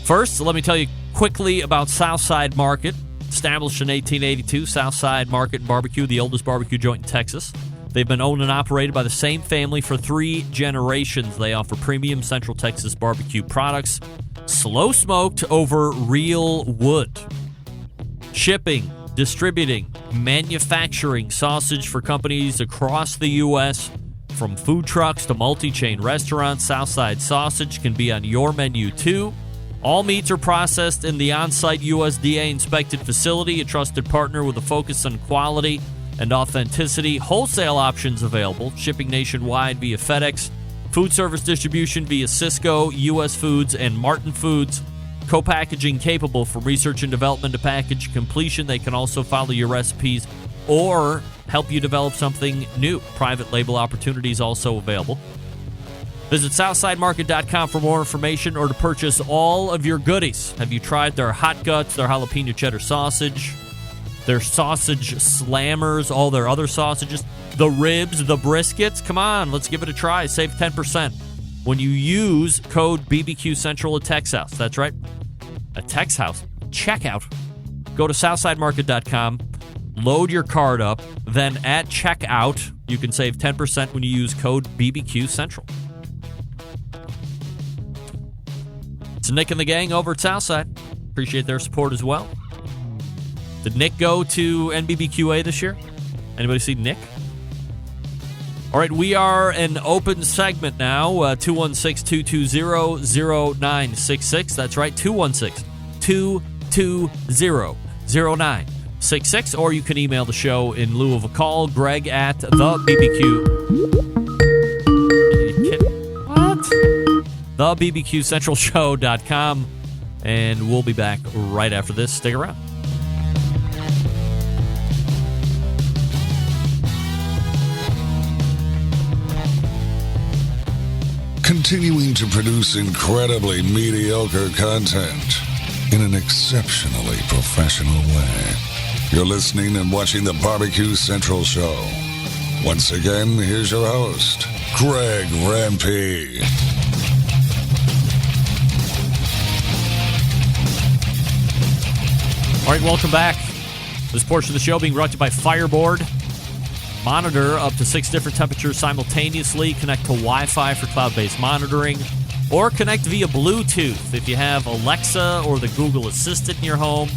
First, let me tell you quickly about Southside Market. Established in 1882, Southside Market and Barbecue, the oldest barbecue joint in Texas. They've been owned and operated by the same family for 3 generations. They offer premium Central Texas barbecue products, slow smoked over real wood. Shipping, distributing, manufacturing sausage for companies across the U.S. From food trucks to multi-chain restaurants, Southside Sausage can be on your menu too. All meats are processed in the on-site USDA-inspected facility, a trusted partner with a focus on quality and authenticity. Wholesale options available, shipping nationwide via FedEx, food service distribution via Cisco, U.S. Foods, and Martin Foods. Co-packaging capable from research and development to package completion. They can also follow your recipes or help you develop something new. Private label opportunities also available. Visit SouthsideMarket.com for more information or to purchase all of your goodies. Have you tried their hot guts, their jalapeno cheddar sausage, their sausage slammers, all their other sausages, the ribs, the briskets? Come on, let's give it a try. Save 10% when you use code BBQ Central at Tex House. That's right, at Tex House. Checkout. Go to SouthsideMarket.com, load your card up, then at checkout, you can save 10% when you use code BBQ Central. It's Nick and the gang over at Southside. Appreciate their support as well. Did Nick go to NBBQA this year? Anybody see Nick? All right, we are an open segment now. 216-220-0966. That's right, 216-220-0966. Or you can email the show in lieu of a call, Greg at the BBQ. What? TheBBQCentralShow.com. And we'll be back right after this. Stick around. Continuing to produce incredibly mediocre content in an exceptionally professional way. You're listening and watching the Barbecue Central Show. Once again, here's your host, Greg Rampey. All right, welcome back. This portion of the show being brought to you by Fireboard. Monitor up to 6 different temperatures simultaneously. Connect to Wi-Fi for cloud-based monitoring. Or connect via Bluetooth. If you have Alexa or the Google Assistant in your home,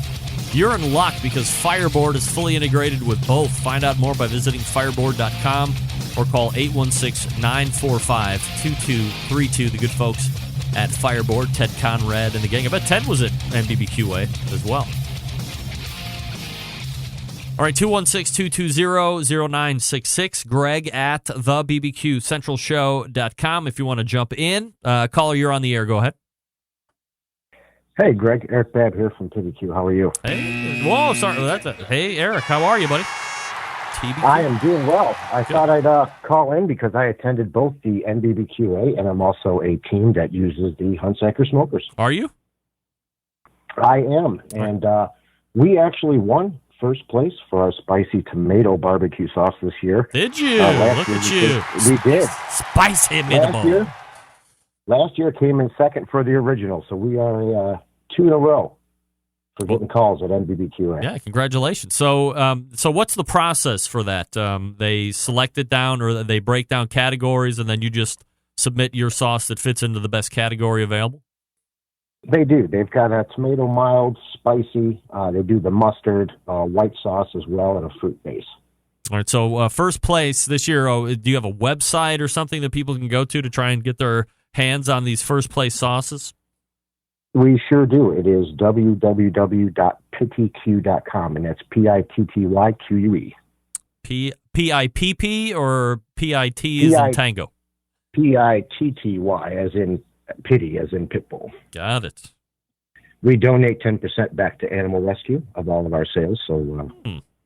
you're in luck because Fireboard is fully integrated with both. Find out more by visiting fireboard.com or call 816-945-2232. The good folks at Fireboard, Ted Conrad and the gang. I bet Ted was at NBBQA as well. All right, 216-220-0966. Greg at thebbqcentralshow.com. If you want to jump in. Caller, you're on the air. Go ahead. Hey, Greg. Eric Babb here from TBQ. How are you? Hey. Whoa, sorry. Hey, Eric. How are you, buddy? TBQ. I am doing well. I thought I'd call in because I attended both the NBBQA and I'm also a team that uses the Hunsaker Smokers. Are you? I am. And we actually won first place for our spicy tomato barbecue sauce this year. Did you? Look at you. We did. Spicy meatball. Last year came in second for the original, so we are 2 in a row. for getting calls at NBBQ. Yeah, congratulations. So, so what's the process for that? They select it down, or they break down categories, and then you just submit your sauce that fits into the best category available? They do. They've got a tomato mild, spicy. They do the mustard, white sauce as well, and a fruit base. All right, so first place this year, do you have a website or something that people can go to try and get their hands on these first place sauces? We sure do. It is www.pittyq.com, and that's Pittyque. P-I-P-P or P-I-T as in tango? Pitty, as in pity, as in pitbull. Got it. We donate 10% back to animal rescue of all of our sales, so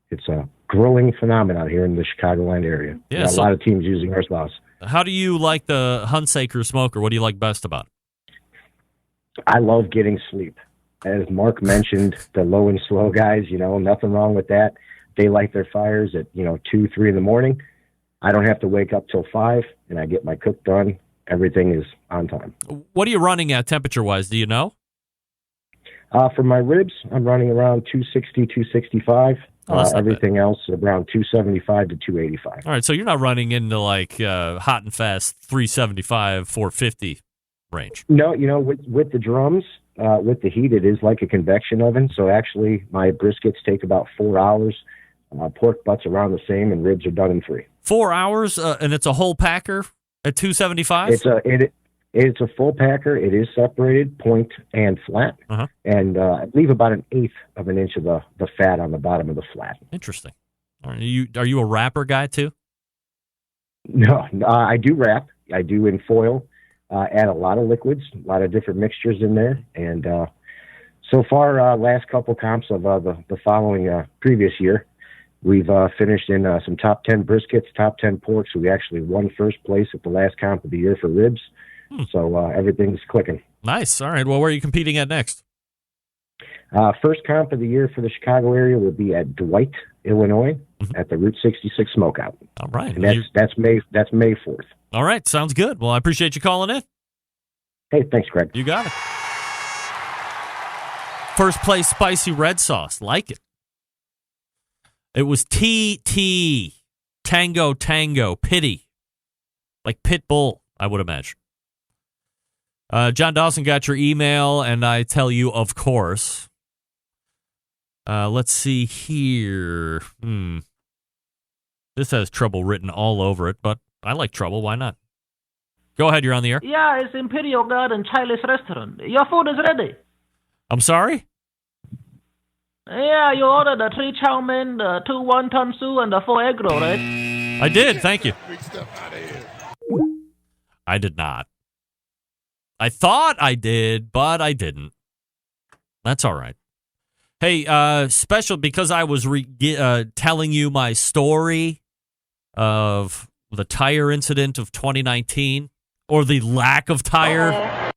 it's a growing phenomenon here in the Chicagoland area. Yeah, a lot of teams using our sauce. How do you like the Hunsaker Smoker? What do you like best about it? I love getting sleep. As Mark mentioned, the low and slow guys, nothing wrong with that. They light their fires at, 2, 3 in the morning. I don't have to wake up till 5, and I get my cook done. Everything is on time. What are you running at temperature-wise? Do you know? For my ribs, I'm running around 260, 265. Everything else around 275 to 285. All right, so you're not running into like hot and fast 375, 450 range. No, with the drums, with the heat, it is like a convection oven. So actually, my briskets take about 4 hours. Pork butts around the same, and ribs are done in 3. 4 hours, and it's a whole packer at 275. It's a full packer. It is separated, point and flat, and I believe about 1/8 of an inch of the fat on the bottom of the flat. Interesting. Are you a wrapper guy too? No, I do wrap. I do in foil. Add a lot of liquids, a lot of different mixtures in there, and so far, last couple comps of the following previous year, we've finished in some top 10 briskets, top 10 pork. So we actually won first place at the last comp of the year for ribs. So everything's clicking. Nice. All right. Well, where are you competing at next? First comp of the year for the Chicago area will be at Dwight, Illinois, at the Route 66 Smokeout. All right. And that's May 4th. All right. Sounds good. Well, I appreciate you calling in. Hey, thanks, Greg. You got it. First place spicy red sauce. Like it. It was TT, Tango, Pitty. Like pit bull, I would imagine. John Dawson got your email, and I tell you, of course. Let's see here. This has trouble written all over it, but I like trouble. Why not? Go ahead. You're on the air. Yeah, it's Imperial Garden Chinese restaurant. Your food is ready. I'm sorry? Yeah, you ordered the 3 chow mein, the 2 wonton soup, and the 4 egg roll, right? I did. Thank you. I did not. I thought I did, but I didn't. That's all right. Hey, special because I was telling you my story of the tire incident of 2019, or the lack of tire.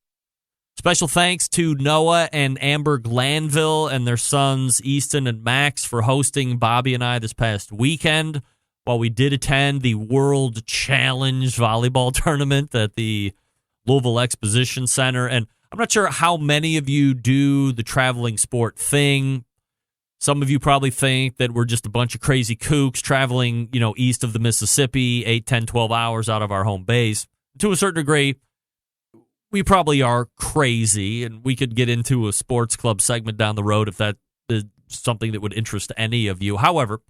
Special thanks to Noah and Amber Glanville and their sons Easton and Max for hosting Bobby and I this past weekend while we did attend the World Challenge volleyball tournament at the Louisville Exposition Center. And I'm not sure how many of you do the traveling sport thing. Some of you probably think that we're just a bunch of crazy kooks traveling, east of the Mississippi, 8, 10, 12 hours out of our home base. To a certain degree, we probably are crazy, and we could get into a sports club segment down the road if that is something that would interest any of you. However,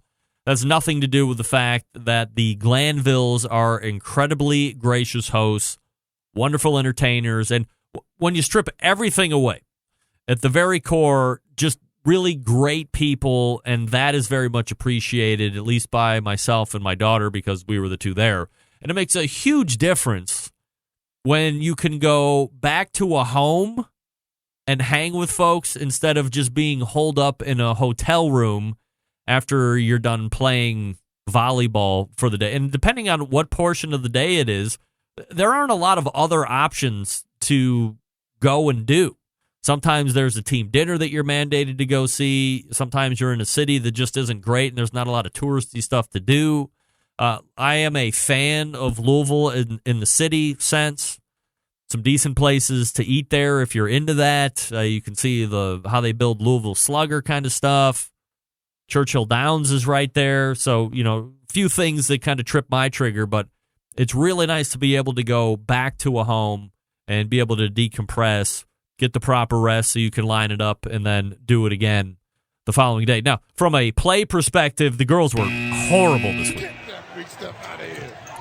that's nothing to do with the fact that the Glanvilles are incredibly gracious hosts, wonderful entertainers, and when you strip everything away, at the very core, just really great people, and that is very much appreciated, at least by myself and my daughter, because we were the two there. And it makes a huge difference when you can go back to a home and hang with folks instead of just being holed up in a hotel room after you're done playing volleyball for the day. And depending on what portion of the day it is, there aren't a lot of other options to go and do. Sometimes there's a team dinner that you're mandated to go see. Sometimes you're in a city that just isn't great and there's not a lot of touristy stuff to do. I am a fan of Louisville in the city sense. some decent places to eat there if you're into that. You can see how they build Louisville Slugger kind of stuff. Churchill Downs is right there. So, a few things that kind of trip my trigger, but it's really nice to be able to go back to a home and be able to decompress, get the proper rest so you can line it up and then do it again the following day. Now, from a play perspective, the girls were horrible this week.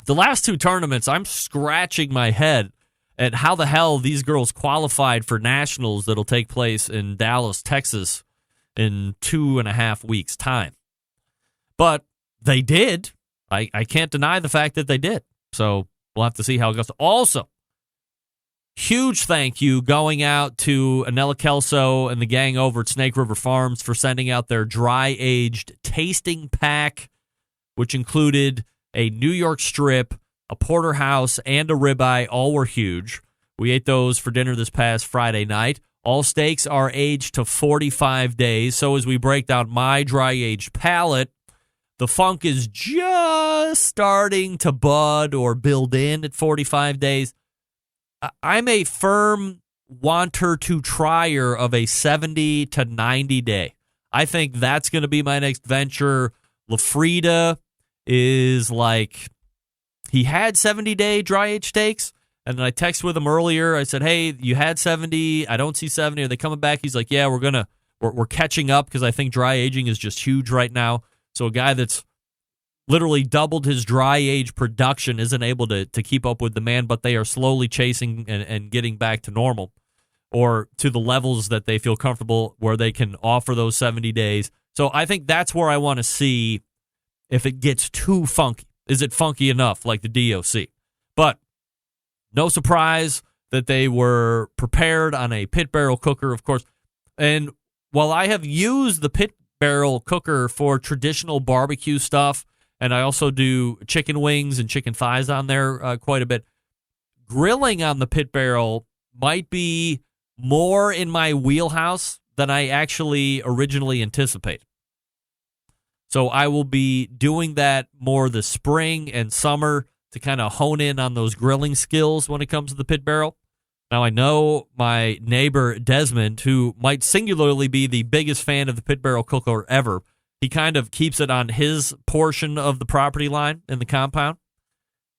The last two tournaments, I'm scratching my head at how the hell these girls qualified for nationals that'll take place in Dallas, Texas in 2.5 weeks' time. But they did. I can't deny the fact that they did. So we'll have to see how it goes. Also, huge thank you going out to Anella Kelso and the gang over at Snake River Farms for sending out their dry-aged tasting pack, which included a New York strip, a porterhouse, and a ribeye. All were huge. We ate those for dinner this past Friday night. All steaks are aged to 45 days. So as we break down my dry-aged palate, the funk is just starting to bud or build in at 45 days. I'm a firm wanter to tryer of a 70 to 90 day. I think that's going to be my next venture. LaFrida is like, he had 70-day dry-aged steaks, and then I texted with him earlier. I said, hey, you had 70. I don't see 70. Are they coming back? He's like, yeah, we're catching up because I think dry aging is just huge right now. So a guy that's literally doubled his dry age production isn't able to keep up with demand, but they are slowly chasing and getting back to normal or to the levels that they feel comfortable where they can offer those 70 days. So I think that's where I want to see if it gets too funky. Is it funky enough like the DOC? But no surprise that they were prepared on a pit barrel cooker, of course. And while I have used the pit barrel cooker for traditional barbecue stuff, and I also do chicken wings and chicken thighs on there quite a bit, grilling on the pit barrel might be more in my wheelhouse than I actually originally anticipated. So I will be doing that more this spring and summer to kind of hone in on those grilling skills when it comes to the pit barrel. Now, I know my neighbor Desmond, who might singularly be the biggest fan of the pit barrel cooker ever, he kind of keeps it on his portion of the property line in the compound.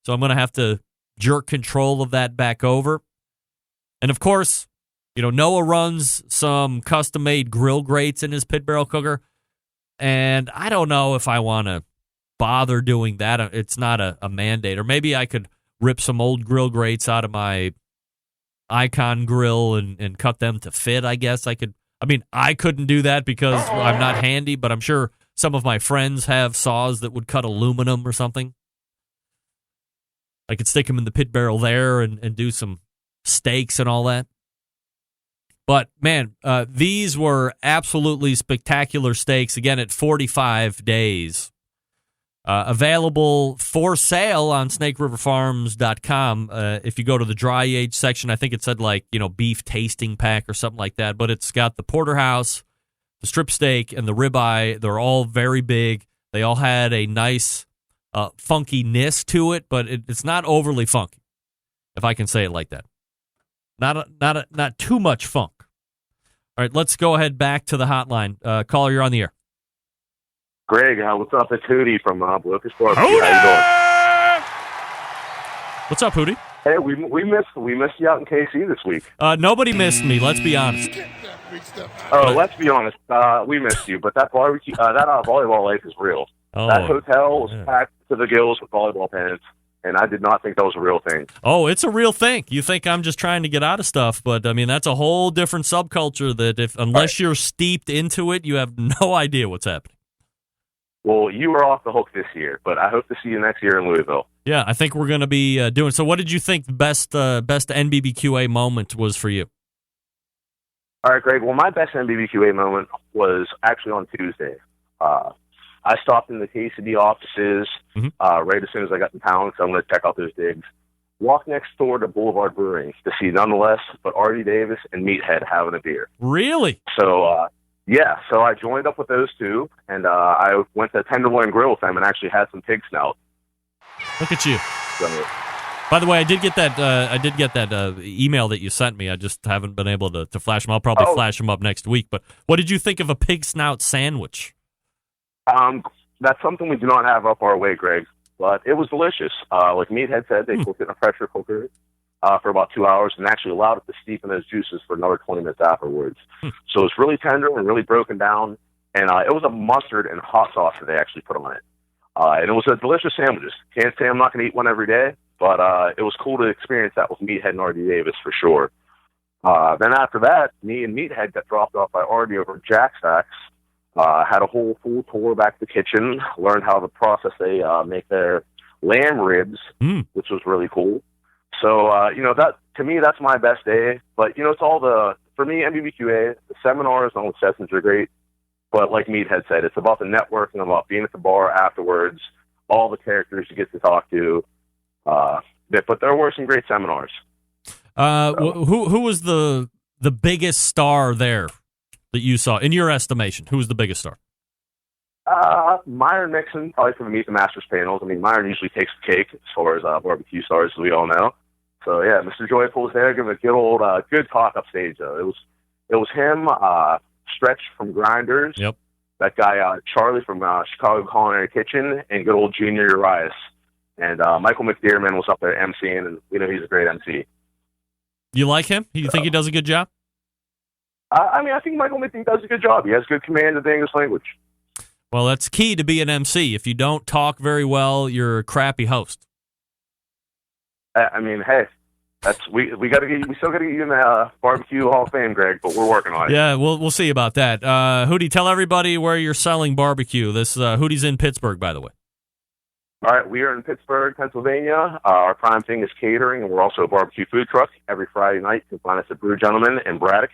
So I'm going to have to jerk control of that back over. And, of course, Noah runs some custom-made grill grates in his pit barrel cooker. And I don't know if I want to bother doing that. It's not a mandate. Or maybe I could rip some old grill grates out of my Icon grill and cut them to fit, I guess. I couldn't do that because I'm not handy, but I'm sure some of my friends have saws that would cut aluminum or something. I could stick them in the pit barrel there and do some steaks and all that. But, man, these were absolutely spectacular steaks, again, at 45 days. Available for sale on SnakeRiverFarms.com. If you go to the dry age section, I think it said beef tasting pack or something like that. But it's got the porterhouse, the strip steak, and the ribeye. They're all very big. They all had a nice funkiness to it, but it's not overly funky, if I can say it like that. Not too much funk. All right, let's go ahead back to the hotline. Caller, you're on the air. Greg, what's up? It's Hootie from Lucas Barbecue. How you doing? What's up, Hootie? Hey, we missed you out in KC this week. Nobody missed me. Let's be honest. Let's be honest. We missed you, but that barbecue, that volleyball life is real. That hotel was packed to the gills with volleyball pants, and I did not think that was a real thing. Oh, it's a real thing. You think I'm just trying to get out of stuff, but that's a whole different subculture that unless you're steeped into it, you have no idea what's happening. Well, you were off the hook this year, but I hope to see you next year in Louisville. Yeah, I think we're going to be doing. So what did you think the best NBBQA moment was for you? All right, Greg. Well, my best NBBQA moment was actually on Tuesday. I stopped in the KCD offices right as soon as I got in town, so I'm going to check out those digs. Walked next door to Boulevard Brewing to see Nonetheless, but Artie Davis and Meathead having a beer. Really? So, yeah, so I joined up with those two, and I went to Tenderloin Grill with them and actually had some pig snout. Look at you. So, By the way, I did get that email that you sent me. I just haven't been able to flash them. I'll probably flash them up next week. But what did you think of a pig snout sandwich? That's something we do not have up our way, Greg. But it was delicious. Like Meathead said, they cooked it in a pressure cooker for about 2 hours and actually allowed it to steep in those juices for another 20 minutes afterwards. So it's really tender and really broken down. And it was a mustard and hot sauce that they actually put on it. And it was a delicious sandwich. Can't say I'm not going to eat one every day, but it was cool to experience that with Meathead and R.D. Davis for sure. Then after that, me and Meathead got dropped off by R.D. over at Jack Stacks. Had a whole full tour back to the kitchen, learned how the process they make their lamb ribs, which was really cool. So, that to me, that's my best day. But, it's all for me, MBBQA, the seminars and all the sessions are great. But like Meathead said, it's about the networking, about being at the bar afterwards, all the characters you get to talk to. But there were some great seminars. Who was the biggest star there that you saw, in your estimation? Who was the biggest star? Myron Mixon, probably from the Meet the Masters panels. I mean, Myron usually takes the cake as far as barbecue stars, as we all know. So, yeah, Mr. Joyful was there, giving a good old, good talk upstage, though. It was him, Stretch from Grinders, yep. That guy Charlie from Chicago Culinary Kitchen, and good old Junior Urias. And Michael McDearman was up there emceeing, and we know he's a great MC. You like him? You think he does a good job? I think Michael McDearman does a good job. He has good command of the English language. Well, that's key to be an MC. If you don't talk very well, you're a crappy host. I mean, hey. We still got to get you in the Barbecue Hall of Fame, Greg, but we're working on it. Yeah, we'll see about that. Hootie, tell everybody where you're selling barbecue. This Hootie's in Pittsburgh, by the way. All right, we are in Pittsburgh, Pennsylvania. Our prime thing is catering, and we're also a barbecue food truck. Every Friday night, you can find us at Brew Gentleman in Braddock,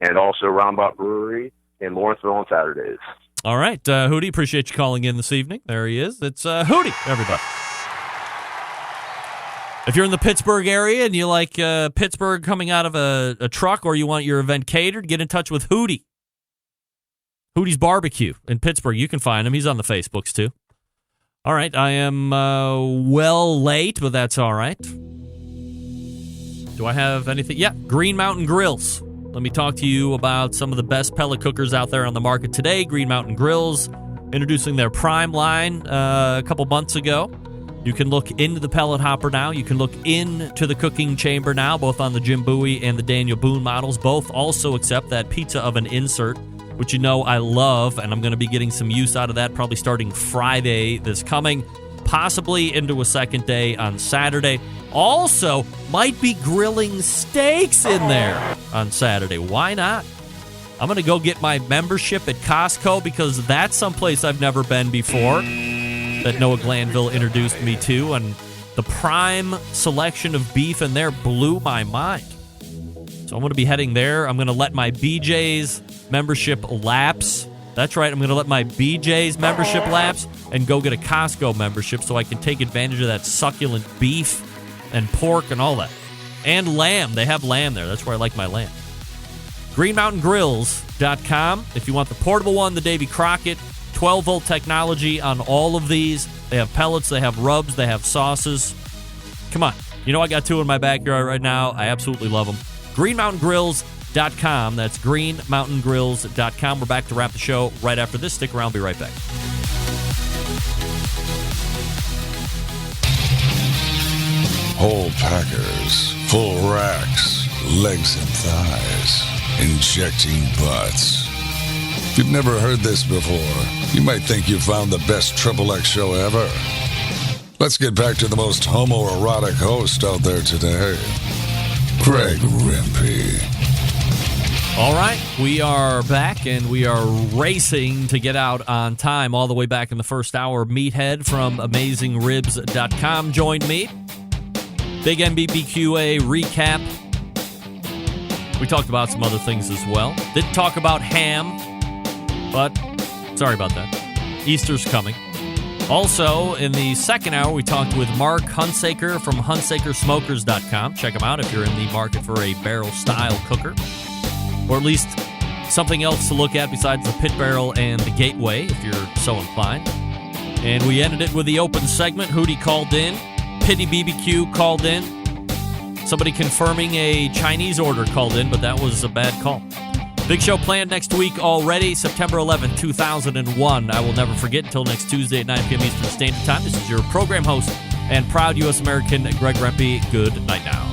and also Roundabout Brewery in Lawrenceville on Saturdays. All right, Hootie, appreciate you calling in this evening. There he is. It's Hootie, everybody. If you're in the Pittsburgh area and you like Pittsburgh coming out of a truck, or you want your event catered, get in touch with Hootie. Hootie's Barbecue in Pittsburgh. You can find him. He's on the Facebooks, too. All right, I am well late, but that's all right. Do I have anything? Yeah, Green Mountain Grills. Let me talk to you about some of the best pellet cookers out there on the market today. Green Mountain Grills, introducing their Prime line a couple months ago. You can look into the pellet hopper now. You can look into the cooking chamber now, both on the Jim Bowie and the Daniel Boone models. Both also accept that pizza oven insert, which you know I love, and I'm going to be getting some use out of that probably starting Friday this coming, possibly into a second day on Saturday. Also, might be grilling steaks in there on Saturday. Why not? I'm going to go get my membership at Costco because that's someplace I've never been before that Noah Glanville introduced me to, and the prime selection of beef in there blew my mind. So I'm going to be heading there. I'm going to let my BJ's membership lapse. That's right, I'm going to let my BJ's membership lapse and go get a Costco membership so I can take advantage of that succulent beef and pork and all that. And lamb. They have lamb there. That's where I like my lamb. GreenMountainGrills.com. If you want the portable one, the Davy Crockett, 12-volt technology on all of these. They have pellets, they have rubs, they have sauces. Come on. You know I got two in my backyard right now. I absolutely love them. GreenMountainGrills.com. That's GreenMountainGrills.com. We're back to wrap the show right after this. Stick around. I'll be right back. Whole packers, full racks, legs and thighs, injecting butts. If you've never heard this before, you might think you found the best XXX show ever. Let's get back to the most homoerotic host out there today, Greg Rempe. All right, we are back, and we are racing to get out on time all the way back in the first hour. Meathead from AmazingRibs.com joined me. Big MBBQA recap. We talked about some other things as well. Didn't talk about ham, but sorry about that. Easter's coming. Also, in the second hour, we talked with Mark Hunsaker from HunsakerSmokers.com. Check him out if you're in the market for a barrel-style cooker, or at least something else to look at besides the pit barrel and the gateway, if you're so inclined. And we ended it with the open segment. Hootie called in, Pity BBQ called in. Somebody confirming a Chinese order called in, but that was a bad call. Big show planned next week already, September 11th, 2001. I will never forget until next Tuesday at 9 p.m. Eastern Standard Time. This is your program host and proud U.S. American, Greg Rempe. Good night now.